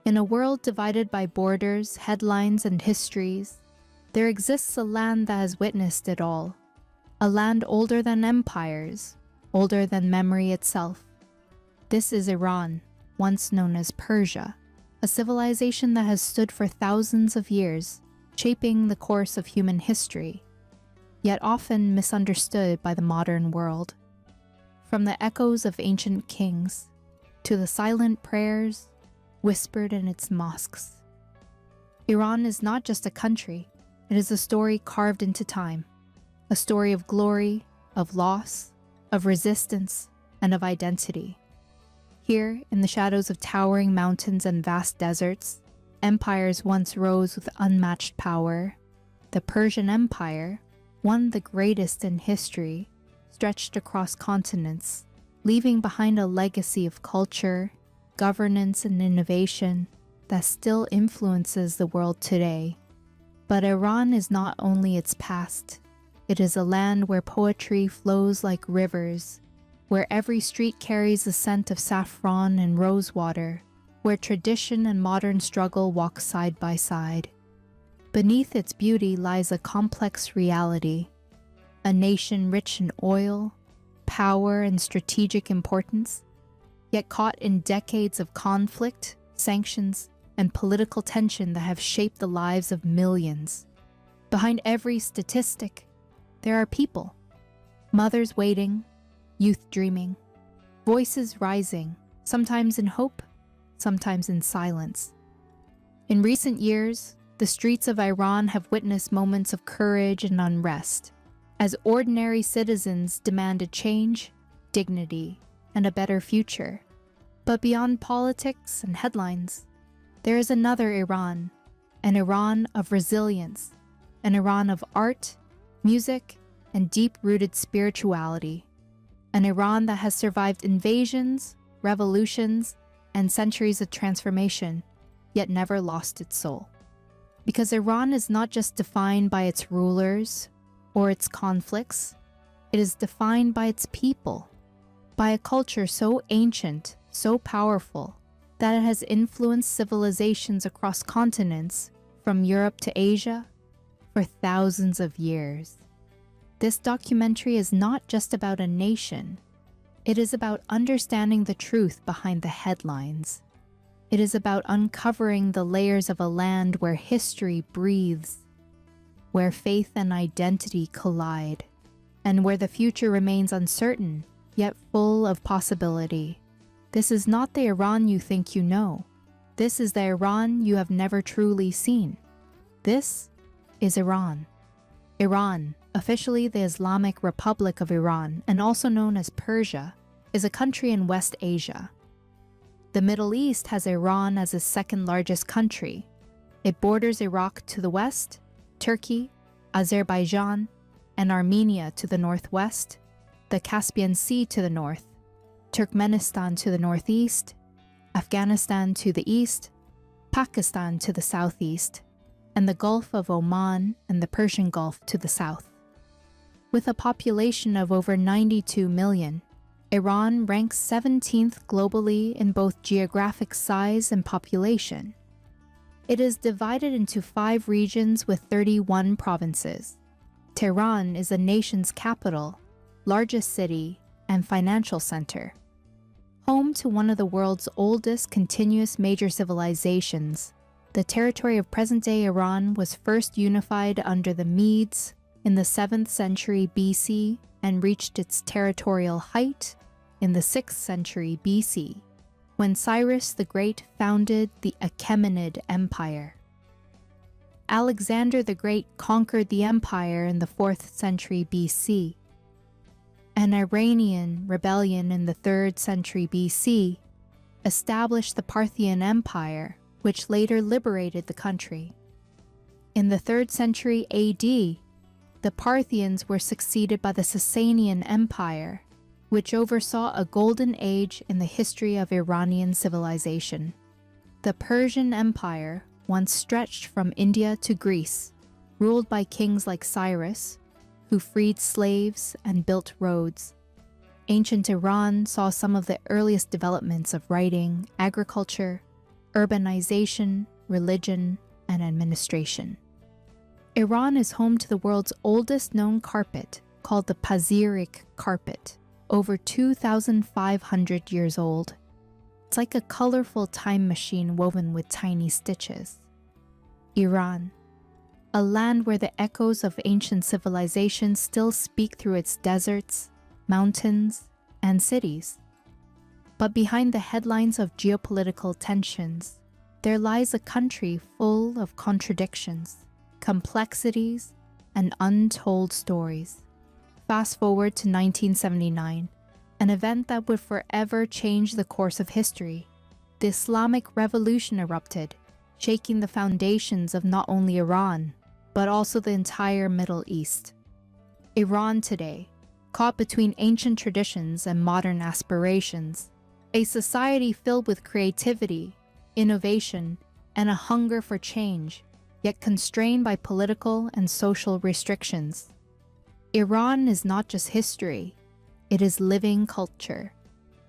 In a world divided by borders, headlines, and histories, there exists a land that has witnessed it all. A land older than empires, older than memory itself. This is Iran, once known as Persia, a civilization that has stood for thousands of years, shaping the course of human history, yet often misunderstood by the modern world. From the echoes of ancient kings to the silent prayers whispered in its mosques, Iran is not just a country, it is a story carved into time, a story of glory, of loss, of resistance, and of identity. Here, in the shadows of towering mountains and vast deserts, empires once rose with unmatched power. The Persian Empire, one the greatest in history, stretched across continents, leaving behind a legacy of culture, governance, and innovation that still influences the world today. But Iran is not only its past. It is a land where poetry flows like rivers, where every street carries the scent of saffron and rosewater, where tradition and modern struggle walk side by side. Beneath its beauty lies a complex reality, a nation rich in oil, power, and strategic importance, yet caught in decades of conflict, sanctions, and political tension that have shaped the lives of millions. Behind every statistic, there are people, mothers waiting, youth dreaming, voices rising, sometimes in hope, sometimes in silence. In recent years, the streets of Iran have witnessed moments of courage and unrest, as ordinary citizens demanded change, dignity, and a better future. But beyond politics and headlines, there is another Iran, an Iran of resilience, an Iran of art, music, and deep-rooted spirituality, an Iran that has survived invasions, revolutions, and centuries of transformation, yet never lost its soul. Because Iran is not just defined by its rulers or its conflicts, it is defined by its people, by a culture so ancient, so powerful, that it has influenced civilizations across continents, from Europe to Asia, for thousands of years. This documentary is not just about a nation. It is about understanding the truth behind the headlines. It is about uncovering the layers of a land where history breathes, where faith and identity collide, and where the future remains uncertain, yet full of possibility. This is not the Iran you think you know. This is the Iran you have never truly seen. This is Iran. Iran, officially the Islamic Republic of Iran and also known as Persia, is a country in West Asia. The Middle East has Iran as its second largest country. It borders Iraq to the west, Turkey, Azerbaijan, and Armenia to the northwest, the Caspian Sea to the north, Turkmenistan to the northeast, Afghanistan to the east, Pakistan to the southeast, and the Gulf of Oman and the Persian Gulf to the south. With a population of over 92 million, Iran ranks 17th globally in both geographic size and population. It is divided into 5 regions with 31 provinces. Tehran is the nation's capital, largest city, and financial center. Home to one of the world's oldest continuous major civilizations, the territory of present-day Iran was first unified under the Medes in the 7th century BC and reached its territorial height in the 6th century BC, when Cyrus the Great founded the Achaemenid Empire. Alexander the Great conquered the empire in the 4th century BC. An Iranian rebellion in the 3rd century BC established the Parthian Empire, which later liberated the country. In the 3rd century AD, the Parthians were succeeded by the Sasanian Empire, which oversaw a golden age in the history of Iranian civilization. The Persian Empire once stretched from India to Greece, ruled by kings like Cyrus, who freed slaves and built roads. Ancient Iran saw some of the earliest developments of writing, agriculture, urbanization, religion, and administration. Iran is home to the world's oldest known carpet, called the Paziric carpet, over 2,500 years old. It's like a colorful time machine woven with tiny stitches. Iran, a land where the echoes of ancient civilizations still speak through its deserts, mountains, and cities. But behind the headlines of geopolitical tensions, there lies a country full of contradictions, complexities, and untold stories. Fast forward to 1979, an event that would forever change the course of history. The Islamic Revolution erupted, shaking the foundations of not only Iran, but also the entire Middle East. Iran today, caught between ancient traditions and modern aspirations, a society filled with creativity, innovation, and a hunger for change, yet constrained by political and social restrictions. Iran is not just history, it is living culture,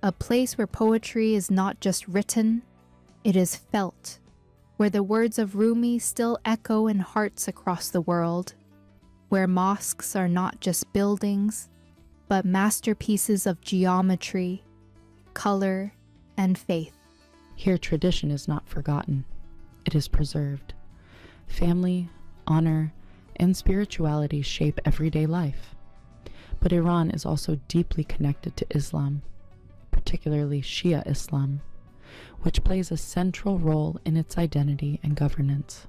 a place where poetry is not just written, it is felt, where the words of Rumi still echo in hearts across the world, where mosques are not just buildings, but masterpieces of geometry, color, and faith. Here, tradition is not forgotten, it is preserved. Family, honor, and spirituality shape everyday life. But Iran is also deeply connected to Islam, particularly Shia Islam, which plays a central role in its identity and governance.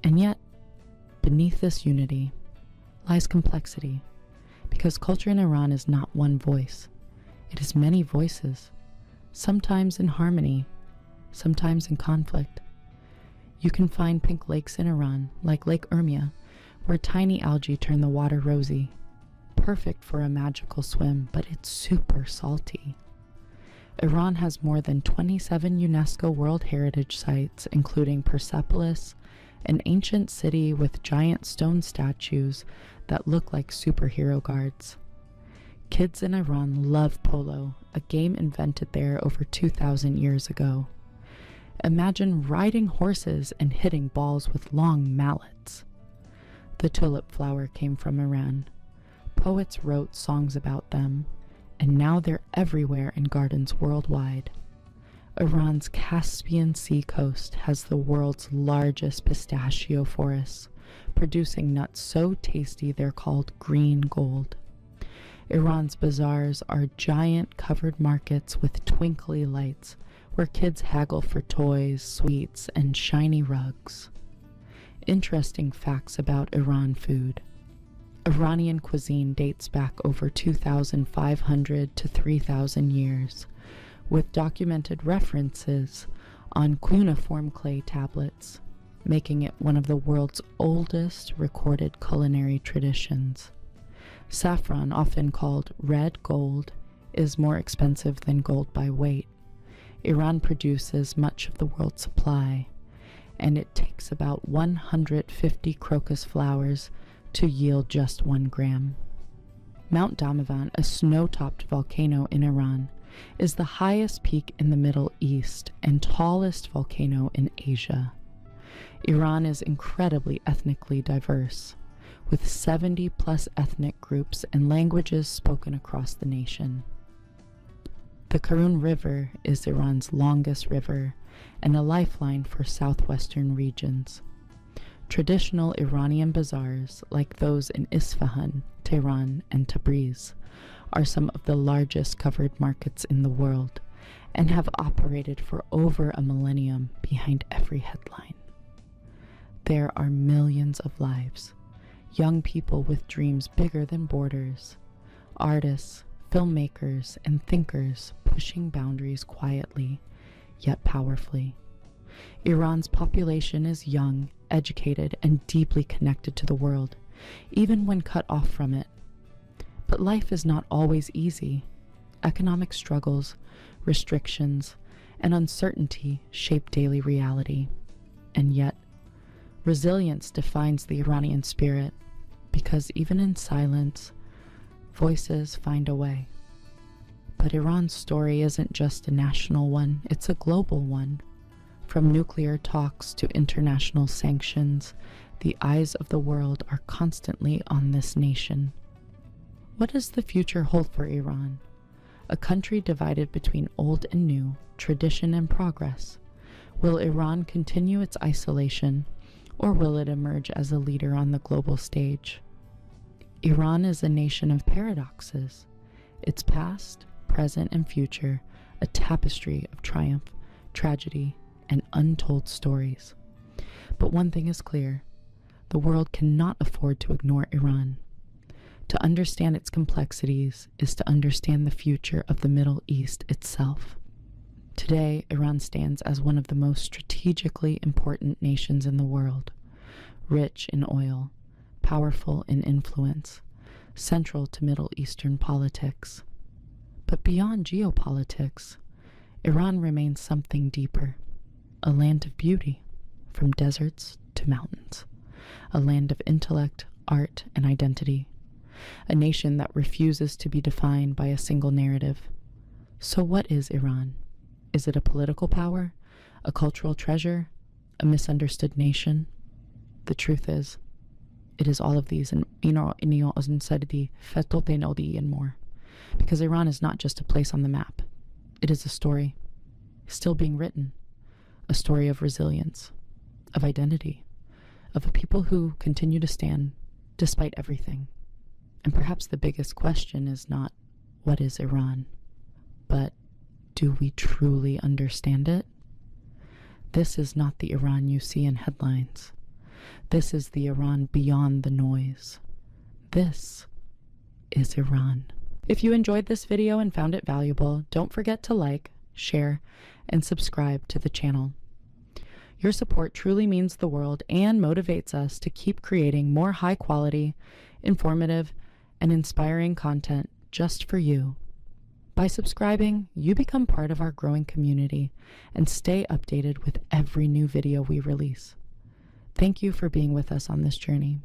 And yet, beneath this unity lies complexity, because culture in Iran is not one voice. It is many voices, sometimes in harmony, sometimes in conflict. You can find pink lakes in Iran, like Lake Urmia, where tiny algae turn the water rosy, perfect for a magical swim, but it's super salty. Iran has more than 27 UNESCO World Heritage Sites, including Persepolis, an ancient city with giant stone statues that look like superhero guards. Kids in Iran love polo, a game invented there over 2,000 years ago. Imagine riding horses and hitting balls with long mallets. The tulip flower came from Iran. Poets wrote songs about them, and now they're everywhere in gardens worldwide. Iran's Caspian Sea coast has the world's largest pistachio forests, producing nuts so tasty they're called green gold. Iran's bazaars are giant covered markets with twinkly lights, where kids haggle for toys, sweets, and shiny rugs. Interesting facts about Iran food. Iranian cuisine dates back over 2,500 to 3,000 years, with documented references on cuneiform clay tablets, making it one of the world's oldest recorded culinary traditions. Saffron, often called red gold, is more expensive than gold by weight. Iran produces much of the world's supply, and it takes about 150 crocus flowers to yield just 1 gram. Mount Damavand, a snow-topped volcano in Iran, is the highest peak in the Middle East and tallest volcano in Asia. Iran is incredibly ethnically diverse, with 70+ ethnic groups and languages spoken across the nation. The Karun River is Iran's longest river and a lifeline for southwestern regions. Traditional Iranian bazaars, like those in Isfahan, Tehran, and Tabriz, are some of the largest covered markets in the world and have operated for over a millennium behind every headline. There are millions of lives, young people with dreams bigger than borders, artists, filmmakers, and thinkers pushing boundaries quietly, yet powerfully. Iran's population is young, educated, and deeply connected to the world, even when cut off from it. But life is not always easy. Economic struggles, restrictions, and uncertainty shape daily reality. And yet, resilience defines the Iranian spirit, because even in silence, voices find a way. But Iran's story isn't just a national one, it's a global one. From nuclear talks to international sanctions, the eyes of the world are constantly on this nation. What does the future hold for Iran? A country divided between old and new, tradition and progress. Will Iran continue its isolation, or will it emerge as a leader on the global stage? Iran is a nation of paradoxes. Its past, present, and future, a tapestry of triumph, tragedy, and untold stories. But one thing is clear: the world cannot afford to ignore Iran. To understand its complexities is to understand the future of the Middle East itself. Today, Iran stands as one of the most strategically important nations in the world, rich in oil, powerful in influence, central to Middle Eastern politics. But beyond geopolitics, Iran remains something deeper, a land of beauty, from deserts to mountains, a land of intellect, art, and identity, a nation that refuses to be defined by a single narrative. So what is Iran? Is it a political power, a cultural treasure, a misunderstood nation? The truth is, it is all of these and more. Because Iran is not just a place on the map. It is a story, still being written, a story of resilience, of identity, of a people who continue to stand despite everything. And perhaps the biggest question is not, what is Iran? But, do we truly understand it? This is not the Iran you see in headlines. This is the Iran beyond the noise. This is Iran. If you enjoyed this video and found it valuable, don't forget to like, share, and subscribe to the channel. Your support truly means the world and motivates us to keep creating more high quality, informative, and inspiring content just for you. By subscribing, you become part of our growing community and stay updated with every new video we release. Thank you for being with us on this journey.